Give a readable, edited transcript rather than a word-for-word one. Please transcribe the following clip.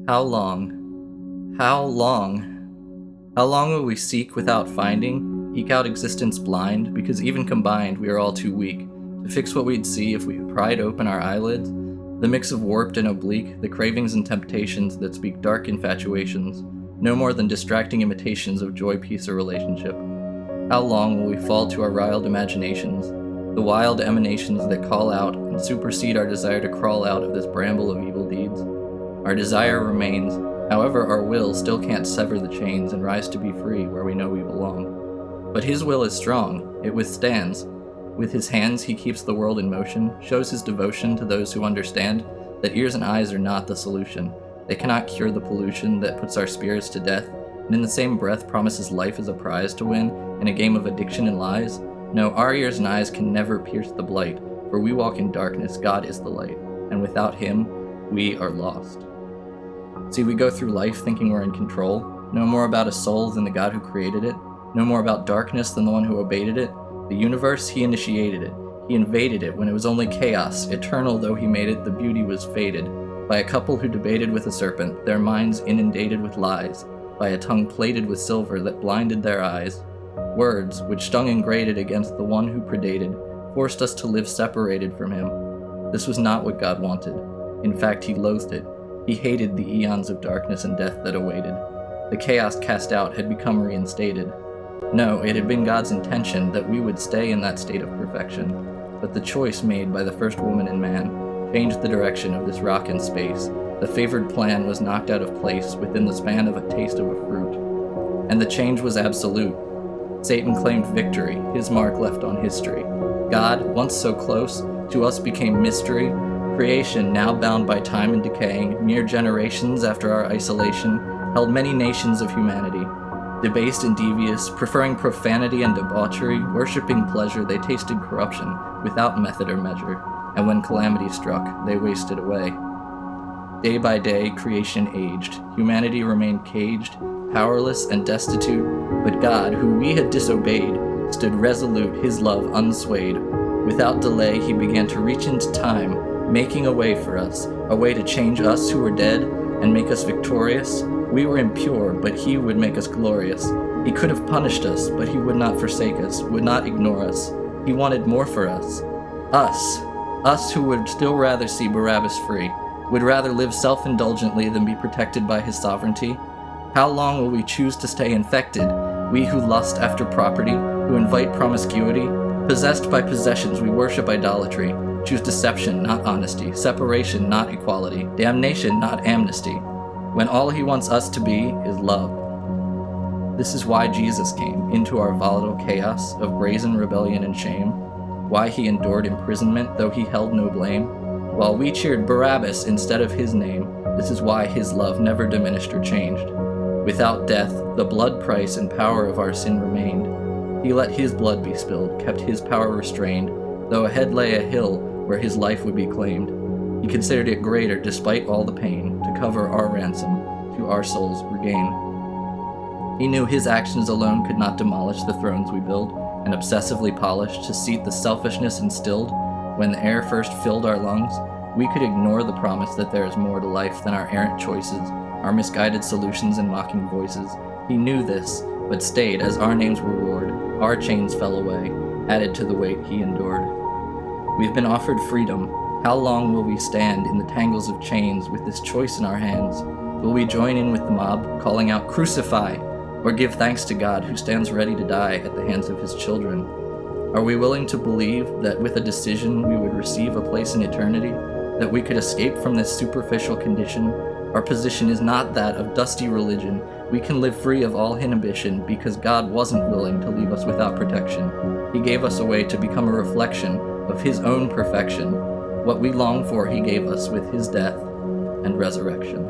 How long? How long? How long will we seek without finding, eke out existence blind, because even combined we are all too weak to fix what we'd see if we pried open our eyelids? The mix of warped and oblique, the cravings and temptations that speak dark infatuations, no more than distracting imitations of joy, peace, or relationship. How long will we fall to our riled imaginations, the wild emanations that call out and supersede our desire to crawl out of this bramble of evil deeds? Our desire remains, however our will still can't sever the chains and rise to be free where we know we belong. But his will is strong, it withstands. With his hands he keeps the world in motion, shows his devotion to those who understand that ears and eyes are not the solution. They cannot cure the pollution that puts our spirits to death, and in the same breath promises life as a prize to win in a game of addiction and lies. No, our ears and eyes can never pierce the blight, for we walk in darkness, God is the light, and without him, we are lost. See, we go through life thinking we're in control, no more about a soul than the God who created it, no more about darkness than the one who obeyed it. The universe, he initiated it. He invaded it when it was only chaos. Eternal though he made it, the beauty was faded. By a couple who debated with a serpent, their minds inundated with lies. By a tongue plated with silver that blinded their eyes. Words, which stung and grated against the one who predated, forced us to live separated from him. This was not what God wanted. In fact, he loathed it. He hated the eons of darkness and death that awaited. The chaos cast out had become reinstated. No, it had been God's intention that we would stay in that state of perfection. But the choice made by the first woman and man changed the direction of this rock in space. The favored plan was knocked out of place within the span of a taste of a fruit. And the change was absolute. Satan claimed victory, his mark left on history. God, once so close, to us became mystery. Creation, now bound by time and decaying, mere generations after our isolation, held many nations of humanity. Debased and devious, preferring profanity and debauchery, worshipping pleasure, they tasted corruption without method or measure, and when calamity struck, they wasted away. Day by day, creation aged. Humanity remained caged, powerless and destitute, but God, who we had disobeyed, stood resolute, his love unswayed. Without delay, he began to reach into time, making a way for us, a way to change us who were dead and make us victorious. We were impure, but he would make us glorious. He could have punished us, but he would not forsake us, would not ignore us. He wanted more for us. Us who would still rather see Barabbas free, would rather live self-indulgently than be protected by his sovereignty. How long will we choose to stay infected, we who lust after property, who invite promiscuity? Possessed by possessions, we worship idolatry. Choose deception, not honesty, separation, not equality, damnation, not amnesty, when all he wants us to be is love. This is why Jesus came into our volatile chaos of brazen rebellion and shame, why he endured imprisonment though he held no blame. While we cheered Barabbas instead of his name, this is why his love never diminished or changed. Without death, the blood price and power of our sin remained. He let his blood be spilled, kept his power restrained, though ahead lay a hill where his life would be claimed. He considered it greater, despite all the pain, to cover our ransom, to our souls regain. He knew his actions alone could not demolish the thrones we build, and obsessively polish to seat the selfishness instilled. When the air first filled our lungs, we could ignore the promise that there is more to life than our errant choices, our misguided solutions and mocking voices. He knew this, but stayed as our names were roared, our chains fell away, added to the weight he endured. We've been offered freedom. How long will we stand in the tangles of chains with this choice in our hands? Will we join in with the mob, calling out, "Crucify!" or give thanks to God who stands ready to die at the hands of his children? Are we willing to believe that with a decision we would receive a place in eternity, that we could escape from this superficial condition? Our position is not that of dusty religion. We can live free of all inhibition because God wasn't willing to leave us without protection. He gave us a way to become a reflection of his own perfection. What we long for he gave us with his death and resurrection.